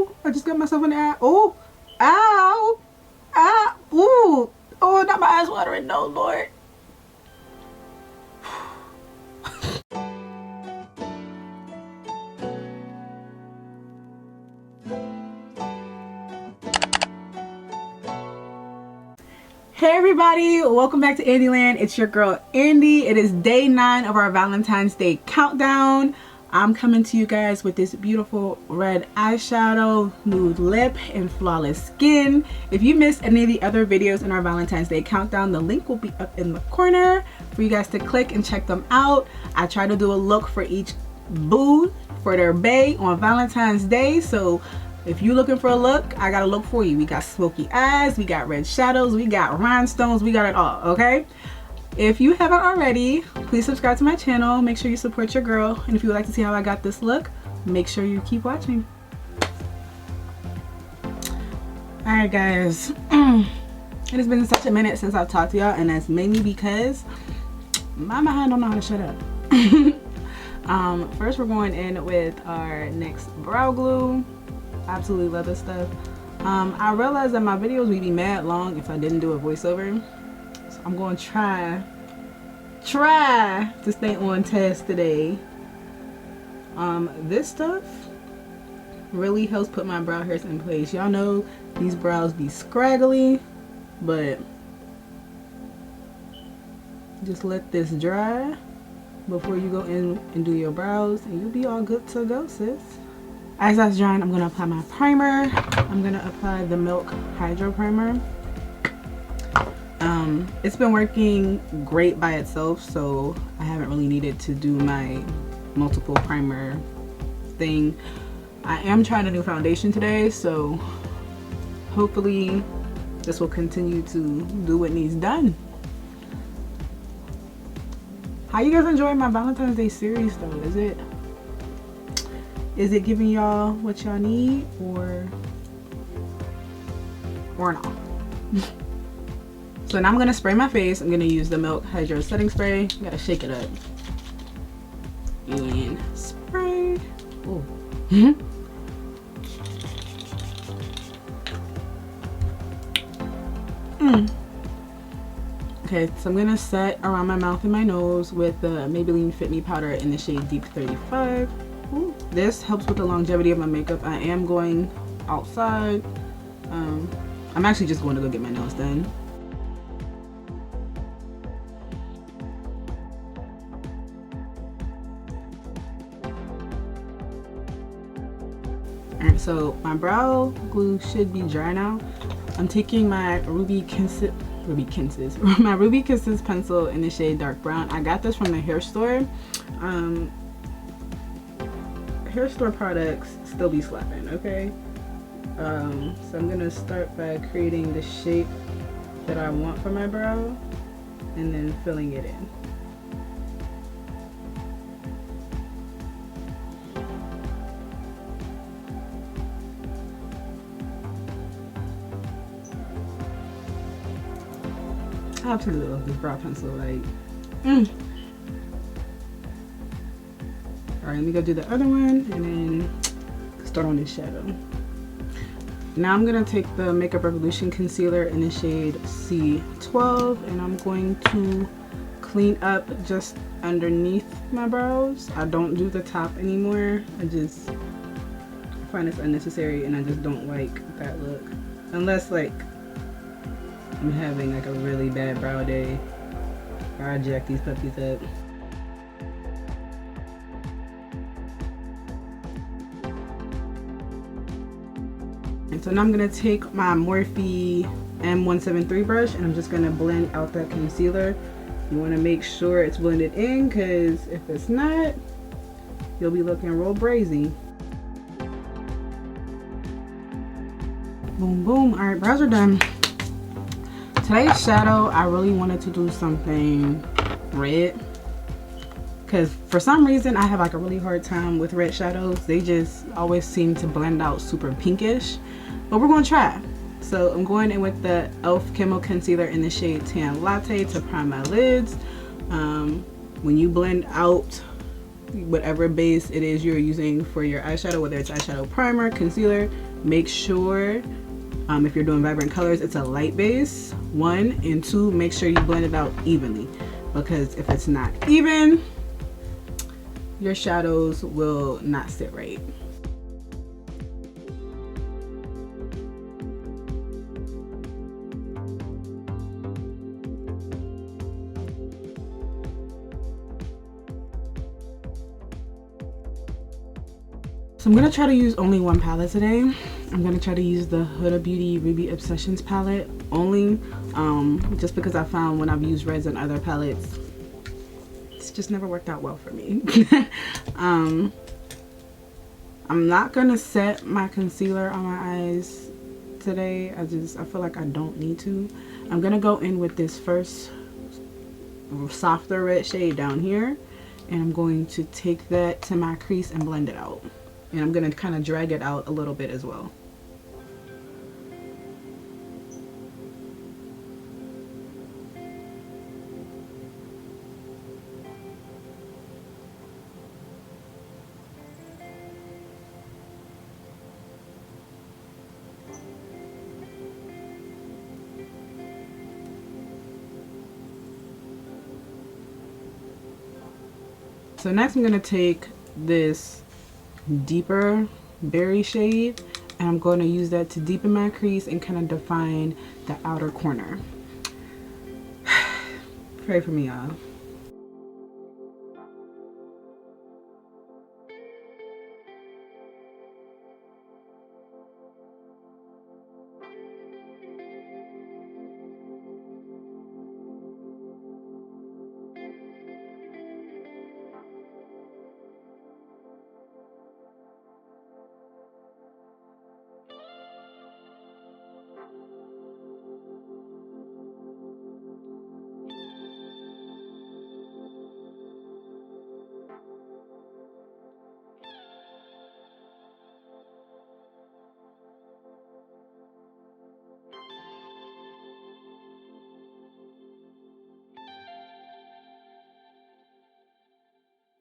Oh, I just got myself in the eye. Oh, ow, ah, ooh. Oh, not my eyes watering. No, Lord. Hey everybody, welcome back to Andyland. It's your girl Andy. It is day 9 of our Valentine's Day countdown. I'm coming to you guys with this beautiful red eyeshadow, nude lip, and flawless skin. If you missed any of the other videos in our Valentine's Day countdown, the link will be up in the corner for you guys to click and check them out. I try to do a look for each boo for their bae on Valentine's Day, so if you're looking for a look, I got a look for you. We got smoky eyes, we got red shadows, we got rhinestones, we got it all, okay? If you haven't already, please subscribe to my channel. Make sure you support your girl. And if you would like to see how I got this look, make sure you keep watching. Alright guys, it has been such a minute since I've talked to y'all, and that's mainly because my behind don't know how to shut up. First we're going in with our NYX Brow Glue. Absolutely love this stuff. I realized that my videos would be mad long if I didn't do a voiceover, so I'm going to try to stay on task today. This stuff really helps put my brow hairs in place. Y'all know these brows be scraggly, but just let this dry before you go in and do your brows and you'll be all good to go, sis. As that's drying, I'm going to apply my primer. I'm going to apply the Milk Hydro Primer. It's been working great by itself, so I haven't really needed to do my multiple primer thing. I am trying to do foundation today, so hopefully this will continue to do what needs done. How you guys enjoying my Valentine's Day series though? Is it giving y'all what y'all need or not? So now I'm gonna spray my face. I'm gonna use the Milk Hydro Setting Spray. Gotta shake it up and spray. Ooh. Okay, so I'm gonna set around my mouth and my nose with the Maybelline Fit Me powder in the shade Deep 35. Ooh. This helps with the longevity of my makeup. I am going outside. I'm actually just going to go get my nails done. Alright, so my brow glue should be dry now. I'm taking my Ruby Kisses pencil in the shade Dark Brown. I got this from the hair store. Hair store products still be slapping, okay? So I'm gonna start by creating the shape that I want for my brow and then filling it in. I absolutely love this brow pencil, like Alright, let me go do the other one and then start on this shadow. Now I'm going to take the Makeup Revolution concealer in the shade C12 and I'm going to clean up just underneath my brows. I don't do the top anymore. I find it's unnecessary and I just don't like that look. Unless like I'm having like a really bad brow day or I jack these puppies up. And so now I'm going to take my Morphe M173 brush and I'm just going to blend out that concealer. You want to make sure it's blended in because if it's not, you'll be looking real brazy. Boom, boom. Alright, brows are done. Today's shadow, I really wanted to do something red. Because for some reason, I have like a really hard time with red shadows. They just always seem to blend out super pinkish. But we're going to try. So I'm going in with the e.l.f. Camo Concealer in the shade Tan Latte to prime my lids. When you blend out whatever base it is you're using for your eyeshadow, whether it's eyeshadow primer, concealer, make sure if you're doing vibrant colors, it's a light base, 1, and 2, make sure you blend it out evenly, because if it's not even, your shadows will not sit right. So I'm gonna try to use only one palette today. I'm gonna try to use the Huda Beauty Ruby Obsessions palette only, just because I found when I've used reds on other palettes, it's just never worked out well for me. I'm not gonna set my concealer on my eyes today. I feel like I don't need to. I'm gonna go in with this first softer red shade down here, and I'm going to take that to my crease and blend it out. And I'm going to kind of drag it out a little bit as well. So next I'm going to take this deeper berry shade, and I'm going to use that to deepen my crease and kind of define the outer corner. Pray for me, y'all.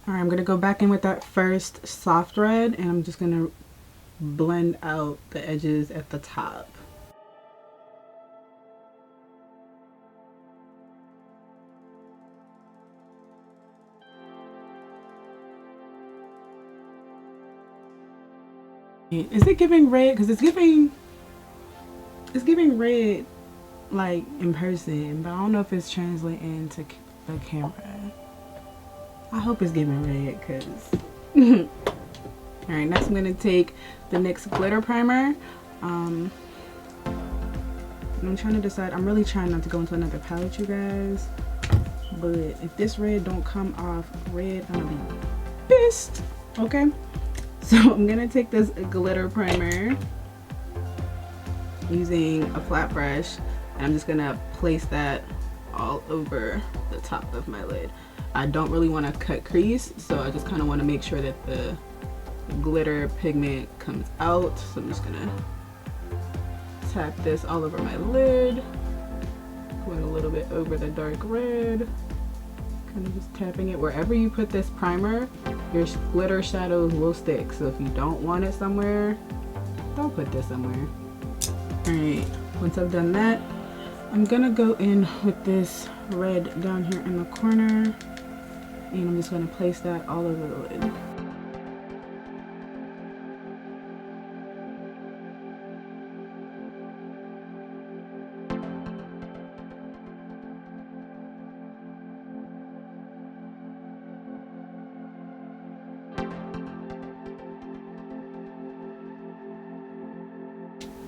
Alright, I'm going to go back in with that first soft red, and I'm just going to blend out the edges at the top. Is it giving red? Because it's giving red like in person, but I don't know if it's translating to the camera. I hope it's giving red, because alright, next I'm going to take the NYX glitter primer. And I'm trying to decide, I'm really trying not to go into another palette, you guys, but if this red don't come off red, I'm gonna be pissed. Okay, so I'm gonna take this glitter primer using a flat brush, and I'm just gonna place that all over the top of my lid. I don't really want to cut crease, so I just kind of want to make sure that the glitter pigment comes out. So I'm just gonna tap this all over my lid, going a little bit over the dark red, kind of just tapping it. Wherever you put this primer, your glitter shadows will stick, so if you don't want it somewhere, don't put this somewhere. Alright, once I've done that, I'm gonna go in with this red down here in the corner, and I'm just gonna place that all over the lid.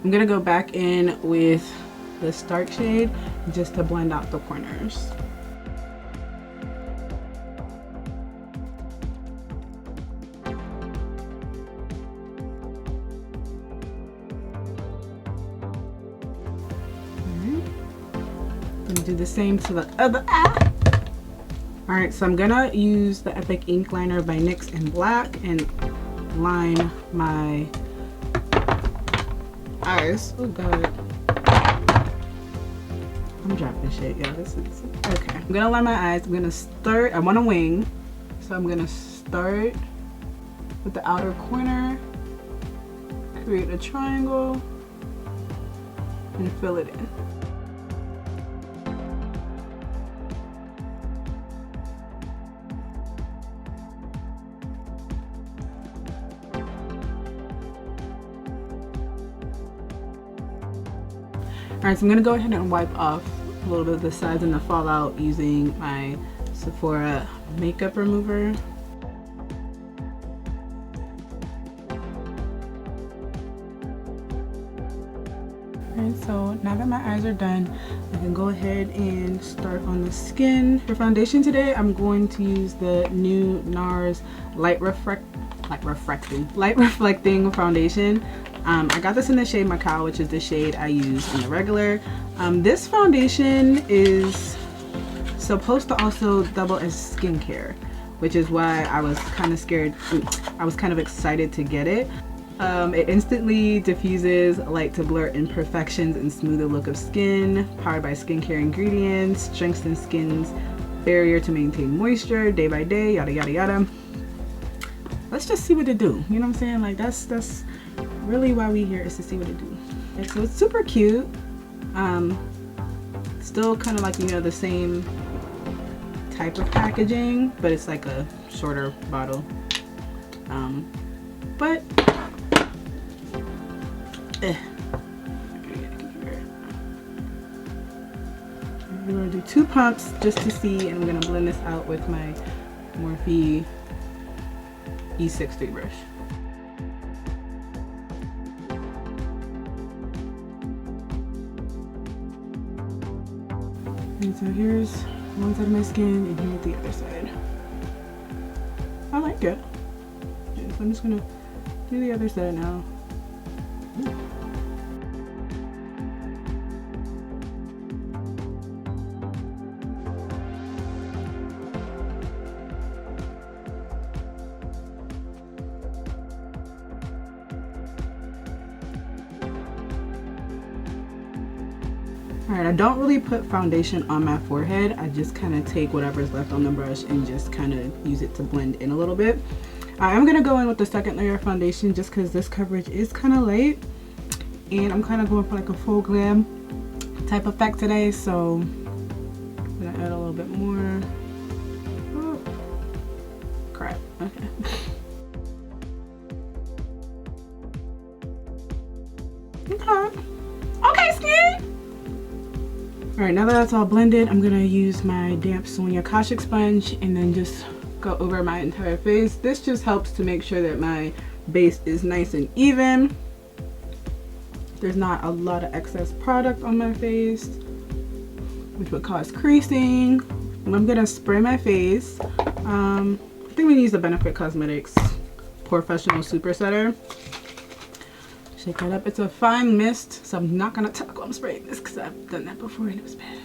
I'm gonna go back in with this dark shade just to blend out the corners. Do the same to the other eye. Alright, so I'm gonna use the Epic Ink Liner by NYX in black and line my eyes. Oh god, I'm dropping shit, y'all. This is okay. I'm gonna line my eyes. I'm gonna start, I want a wing, so I'm gonna start with the outer corner, create a triangle and fill it in. Alright, so I'm going to go ahead and wipe off a little bit of the sides and the fallout using my Sephora makeup remover. Alright, so now that my eyes are done, I can go ahead and start on the skin. For foundation today, I'm going to use the new Nars light reflecting foundation. I got this in the shade Macao, which is the shade I use in the regular. This foundation is supposed to also double as skincare, which is why I was kind of scared. I was kind of excited to get it. It instantly diffuses light to blur imperfections and smooth the look of skin, powered by skincare ingredients, strengthens skin's barrier to maintain moisture day by day, yada yada yada. Let's just see what it do. You know what I'm saying? Like that's really why we here, is to see what it do. Okay, so it's super cute. Still kind of like, you know, the same type of packaging, but it's like a shorter bottle. But we're gonna do 2 pumps just to see, and I'm gonna blend this out with my Morphe E63 brush. And so here's one side of my skin and here's the other side. I like it. So I'm just gonna do the other side now. Alright, I don't really put foundation on my forehead. I just kind of take whatever's left on the brush and just kind of use it to blend in a little bit. I'm going to go in with the second layer of foundation just because this coverage is kind of light. And I'm kind of going for like a full glam type effect today. So I'm going to add a little bit more. Oh, crap. Okay. Okay. Okay, skin. Alright, now that that's all blended, I'm going to use my damp Sonia Kashik sponge and then just go over my entire face. This just helps to make sure that my base is nice and even. There's not a lot of excess product on my face, which would cause creasing. I'm going to spray my face. I think we use the Benefit Cosmetics Professional Super Setter. Shake that up. It's a fine mist, so I'm not going to talk while I'm spraying this because I've done that before and it was bad.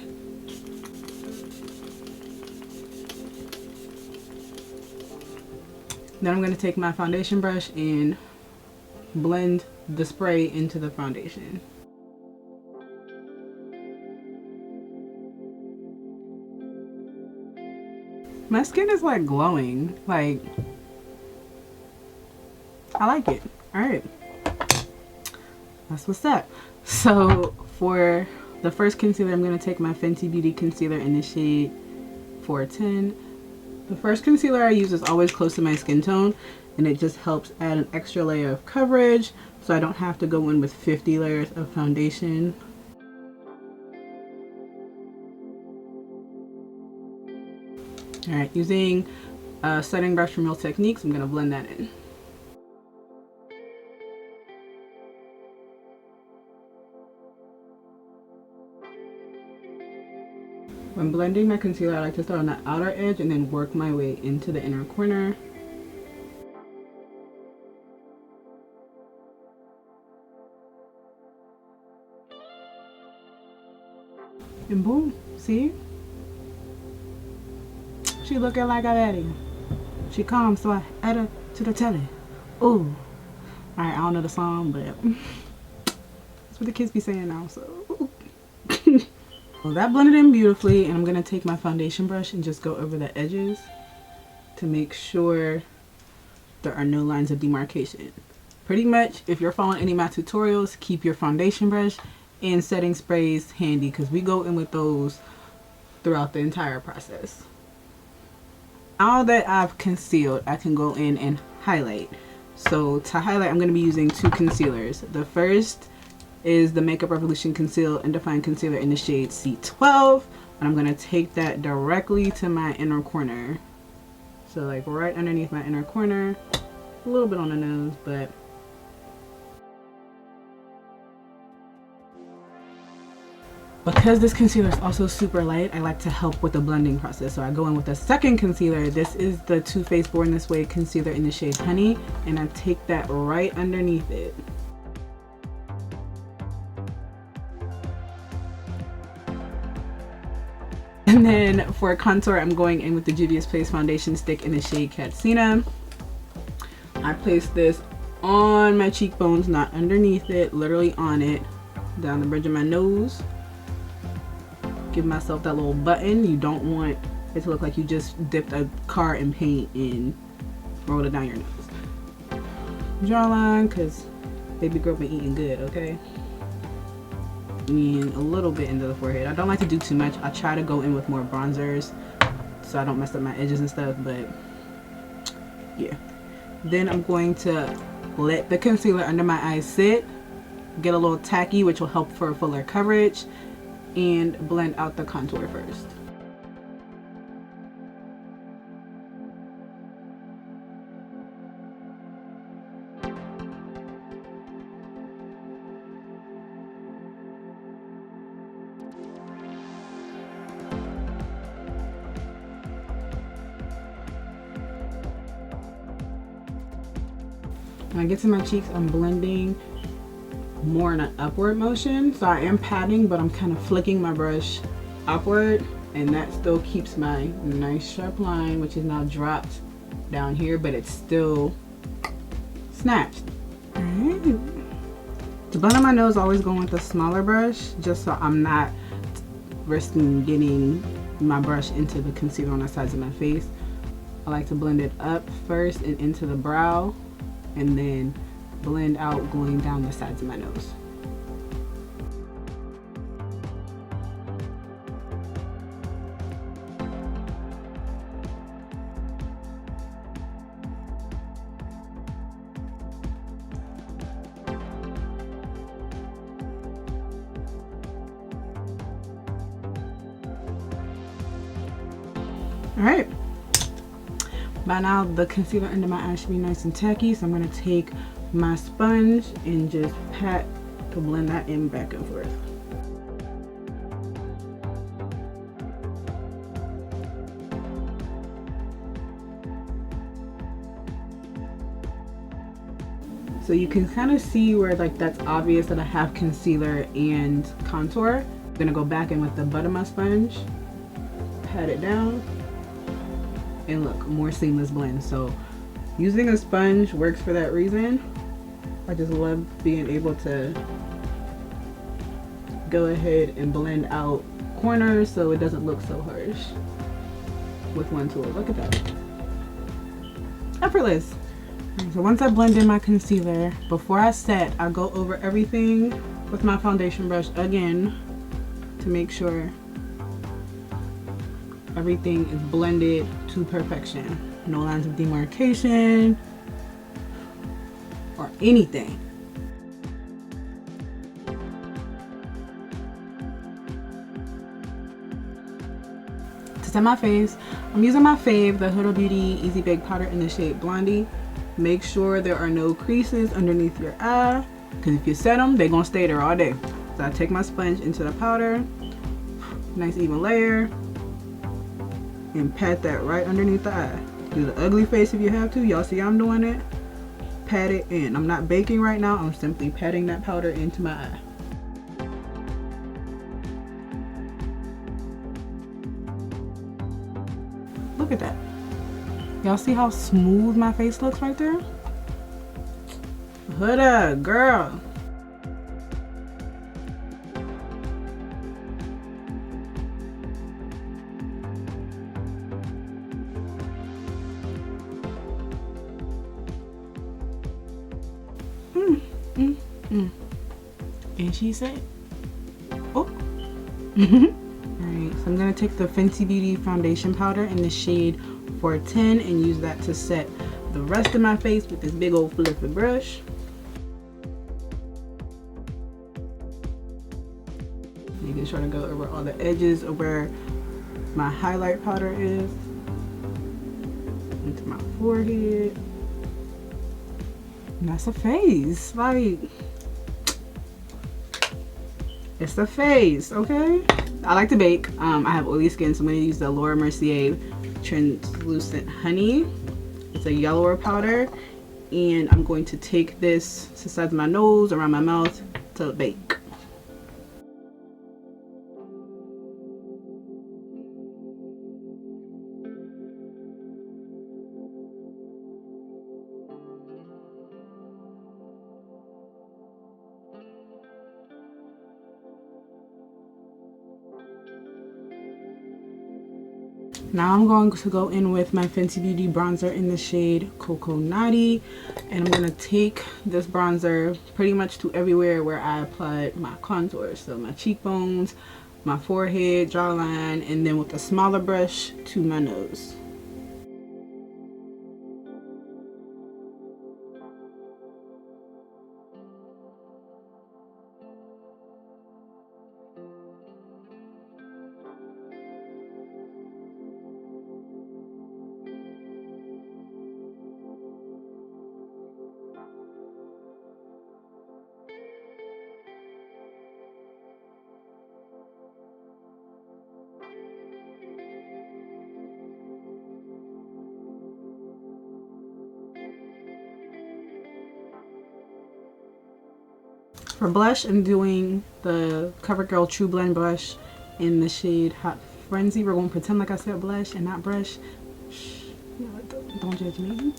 Then I'm going to take my foundation brush and blend the spray into the foundation. My skin is like glowing. Like, I like it. Alright. That's what's up. So for the first concealer, I'm going to take my Fenty Beauty concealer in the shade 410. The first concealer I use is always close to my skin tone, and it just helps add an extra layer of coverage so I don't have to go in with 50 layers of foundation. Alright, using a setting brush from Real Techniques, I'm going to blend that in. When blending my concealer, I like to start on the outer edge and then work my way into the inner corner. And boom, see? She looking like a lady. She calm, so I add her to the telly. Ooh. Alright, I don't know the song, but that's what the kids be saying now, so. Well, that blended in beautifully, and I'm going to take my foundation brush and just go over the edges to make sure there are no lines of demarcation. Pretty much, if you're following any of my tutorials, keep your foundation brush and setting sprays handy, because we go in with those throughout the entire process. Now that I've concealed, I can go in and highlight. So to highlight, I'm going to be using two concealers. The first is the Makeup Revolution Conceal and Define Concealer in the shade C12. And I'm going to take that directly to my inner corner. So like right underneath my inner corner. A little bit on the nose, but because this concealer is also super light, I like to help with the blending process. So I go in with a second concealer. This is the Too Faced Born This Way concealer in the shade Honey, and I take that right underneath it. And then for contour, I'm going in with the Juvia's Place Foundation Stick in the shade Katsina. I place this on my cheekbones, not underneath it, literally on it, down the bridge of my nose. Give myself that little button. You don't want it to look like you just dipped a car in paint and rolled it down your nose. Jawline, because baby girl been eating good, okay? And a little bit into the forehead. I don't like to do too much. I try to go in with more bronzers so I don't mess up my edges and stuff, but yeah. Then I'm going to let the concealer under my eyes sit, get a little tacky, which will help for fuller coverage, and blend out the contour first. When I get to my cheeks, I'm blending more in an upward motion. So I am patting, but I'm kind of flicking my brush upward, and that still keeps my nice sharp line, which is now dropped down here, but it's still snatched. Alright. To blend on my nose, I always go with a smaller brush, just so I'm not risking getting my brush into the concealer on the sides of my face. I like to blend it up first and into the brow, and then blend out going down the sides of my nose. All right. By now the concealer under my eye should be nice and tacky, so I'm going to take my sponge and just pat to blend that in back and forth. So you can kind of see where like that's obvious that I have concealer and contour. I'm gonna go back in with the butt of my sponge, pat it down, and look, more seamless blend. So using a sponge works for that reason. I just love being able to go ahead and blend out corners so it doesn't look so harsh with one tool. Look at that. Effortless. So once I blend in my concealer, before I set, I go over everything with my foundation brush again to make sure everything is blended to perfection. No lines of demarcation or anything. To set my face, I'm using my fave, the Huda Beauty Easy Bake Powder in the shade Blondie. Make sure there are no creases underneath your eye, because if you set them, they're gonna stay there all day. So I take my sponge into the powder, nice even layer, and pat that right underneath the eye. Do the ugly face if you have to. Y'all see I'm doing it. Pat it in. I'm not baking right now. I'm simply patting that powder into my eye. Look at that. Y'all see how smooth my face looks right there? Huda, girl. And she said, oh. Alright, so I'm going to take the Fenty Beauty foundation powder in the shade 410 and use that to set the rest of my face with this big old fluffy brush. Making sure to go over all the edges of where my highlight powder is. Into my forehead. And that's a face. Like, it's the face, okay? I like to bake. I have oily skin, so I'm going to use the Laura Mercier Translucent Honey. It's a yellower powder. And I'm going to take this to the sides of my nose, around my mouth, to bake. Now I'm going to go in with my Fenty Beauty bronzer in the shade Coco Naughty, and I'm going to take this bronzer pretty much to everywhere where I applied my contour. So my cheekbones, my forehead, jawline, and then with a smaller brush to my nose. For blush, I'm doing the Covergirl True Blend blush in the shade Hot Frenzy. We're going to pretend like I said blush and not brush. Shh. No, don't judge me.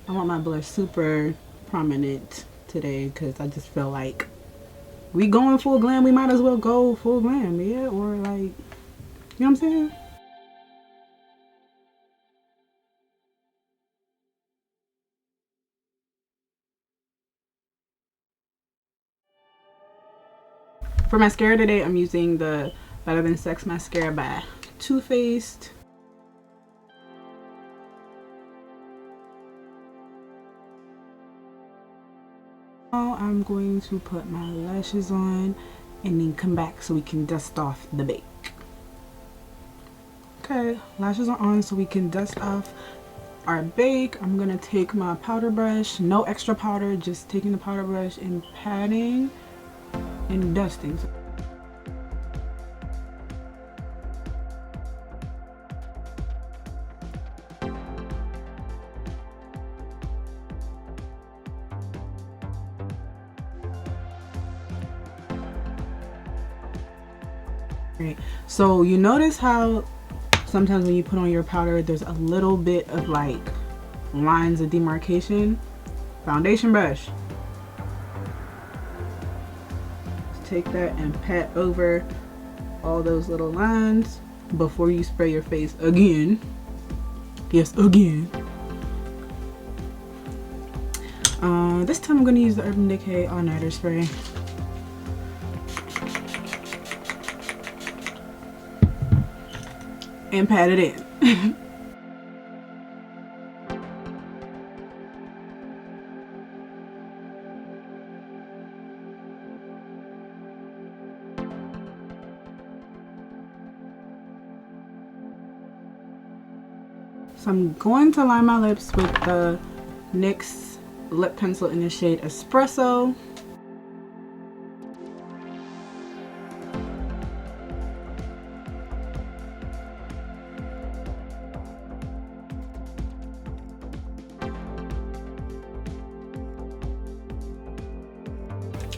I want my blush super prominent today because I just feel like we going full glam. We might as well go full glam, yeah? Or like, you know what I'm saying? For mascara today, I'm using the Better Than Sex mascara by Too Faced. Now I'm going to put my lashes on and then come back so we can dust off the bake. Okay, lashes are on so we can dust off our bake. I'm gonna take my powder brush, no extra powder, just taking the powder brush and patting and dusting. Right. So you notice how sometimes when you put on your powder there's a little bit of like lines of demarcation? Foundation brush. Take that and pat over all those little lines before you spray your face again. Yes, again. This time I'm going to use the Urban Decay All Nighter spray. And pat it in. So I'm going to line my lips with the NYX lip pencil in the shade Espresso.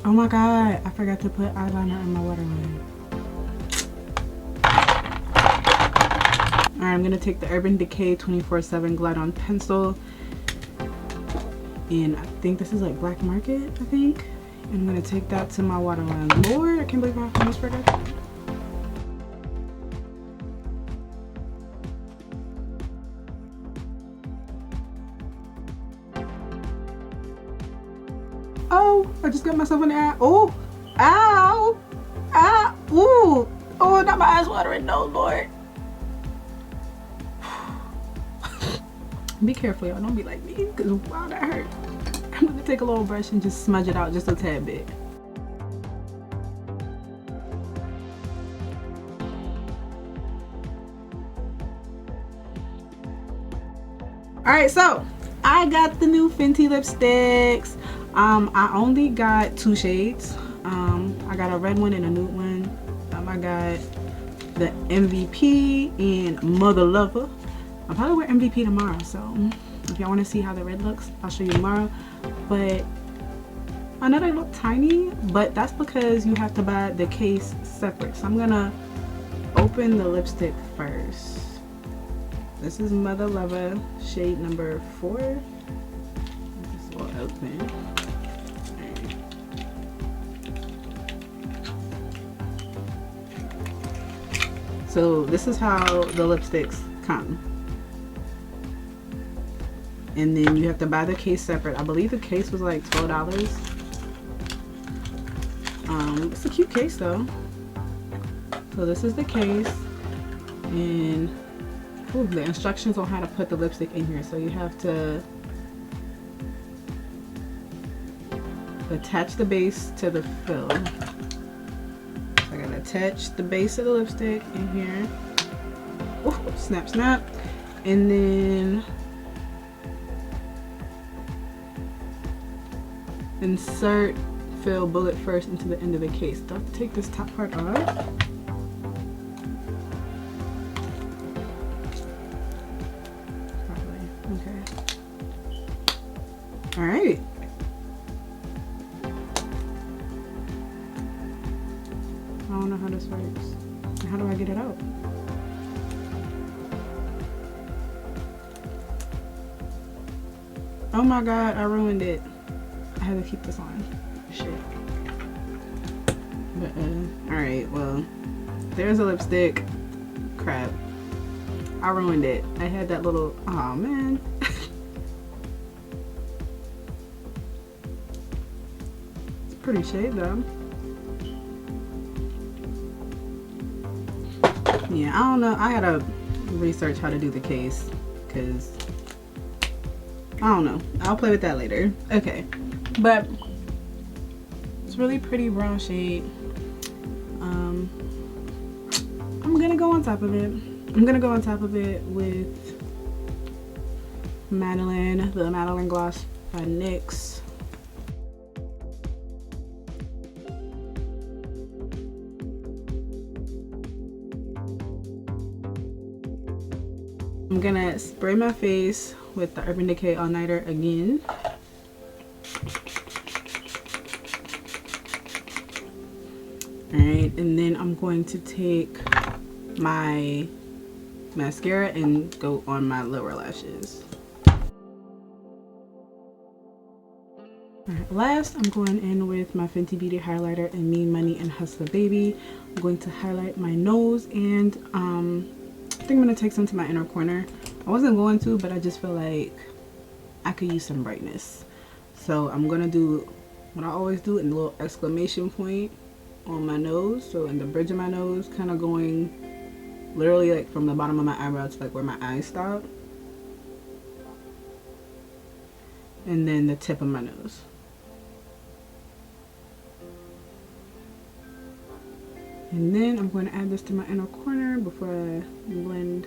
Oh my god, I forgot to put eyeliner in my waterline. Alright, I'm going to take the Urban Decay 24/7 Glide On Pencil. And I think this is like Black Market, I think. And I'm going to take that to my waterline. Lord, I can't believe I almost forgot. Oh, I just got myself in the eye. Oh, ow, ah, ooh. Oh, not my eyes watering. No, Lord. Be careful, y'all. Don't be like me, because wow, that hurt. I'm gonna take a little brush and just smudge it out just a tad bit. Alright, so I got the new Fenty lipsticks. I only got 2 shades. I got a red one and a nude one. I got the MVP and Mother Lover. I'll probably wear MVP tomorrow, so if y'all want to see how the red looks, I'll show you tomorrow. But I know they look tiny, but that's because you have to buy the case separate. So I'm gonna open the lipstick first. This is Mother Lover, shade number 4. This will open. So this is how the lipsticks come. And then you have to buy the case separate. I believe the case was like $12. It's a cute case though. So this is the case, and ooh, the instructions on how to put the lipstick in here. So you have to attach the base to the fill. So I gotta attach the base of the lipstick in here. Ooh, snap, snap. And then insert fill bullet first into the end of the case. Do I have to take this top part off? Alright. I don't know how this works. How do I get it out? Oh my god, I ruined it. I had to keep this on. Shit. But, alright, well, there's a lipstick. Crap. I ruined it. I had that little, oh man. Pretty shade though. Yeah, I don't know. I gotta research how to do the case because I don't know. I'll play with that later. Okay, but it's really pretty brown shade. I'm gonna go on top of it. I'm gonna go on top of it with Madeline, the Madeline gloss by NYX. I'm gonna spray my face with the Urban Decay All Nighter again. Alright, and then I'm going to take my mascara and go on my lower lashes. Alright, last I'm going in with my Fenty Beauty highlighter in Mean Money and Hustla Baby. I'm going to highlight my nose and I think I'm going to take some to my inner corner. I wasn't going to, but I just feel like I could use some brightness. So I'm going to do what I always do, in a little exclamation point on my nose. So in the bridge of my nose, kind of going literally like from the bottom of my eyebrow to like where my eyes stop. And then the tip of my nose. And then I'm going to add this to my inner corner before I blend.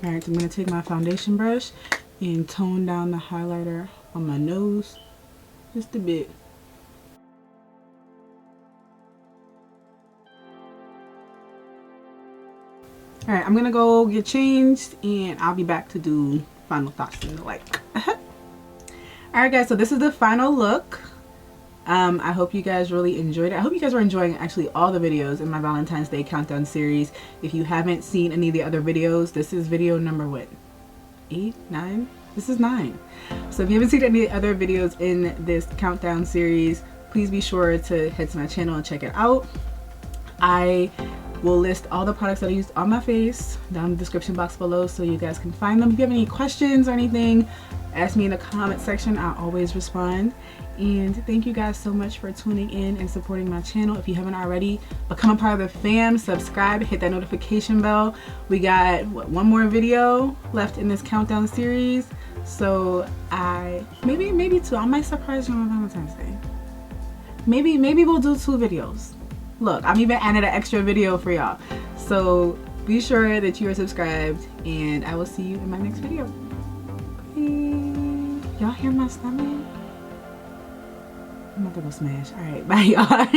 Alright, I'm going to take my foundation brush and tone down the highlighter on my nose just a bit. Alright, I'm going to go get changed and I'll be back to do final thoughts and the like. Alright guys, so this is the final look. I hope you guys really enjoyed it. I hope you guys are enjoying actually all the videos in my Valentine's Day countdown series. If you haven't seen any of the other videos, this is video number what? 8? 9? This is 9. So if you haven't seen any other videos in this countdown series, please be sure to head to my channel and check it out. I will list all the products that I used on my face down in the description box below so you guys can find them. If you have any questions or anything, ask me in the comment section. I'll always respond. And thank you guys so much for tuning in and supporting my channel. If you haven't already, become a part of the fam, subscribe, hit that notification bell. We got one more video left in this countdown series, so maybe two. I might surprise you on Valentine's Day. Maybe we'll do 2 videos. Look, I'm even adding an extra video for y'all, so be sure that you are subscribed, and I will see you in my next video. Bye. Y'all hear my stomach? I'm about to go smash. All right, bye y'all.